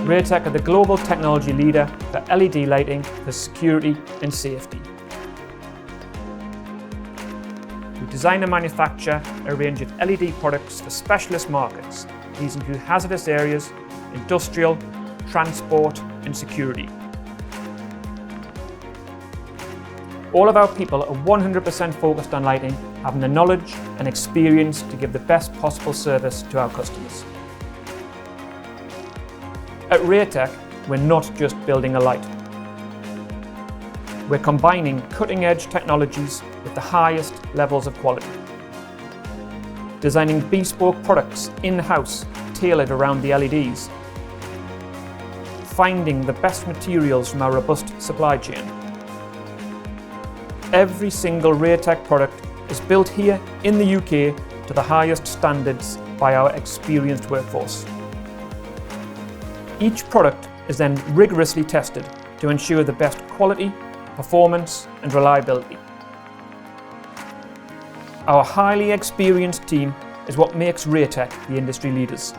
Raytec are the global technology leader for LED lighting for security and safety. We design and manufacture a range of LED products for specialist markets. These include hazardous areas, industrial, transport and security. All of our people are 100% focused on lighting, having the knowledge and experience to give the best possible service to our customers. At Raytec, we're not just building a light. We're combining cutting-edge technologies with the highest levels of quality. Designing bespoke products in-house, tailored around the LEDs. Finding the best materials from our robust supply chain. Every single Raytec product is built here in the UK to the highest standards by our experienced workforce. Each product is then rigorously tested to ensure the best quality, performance and reliability. Our highly experienced team is what makes Raytec the industry leaders.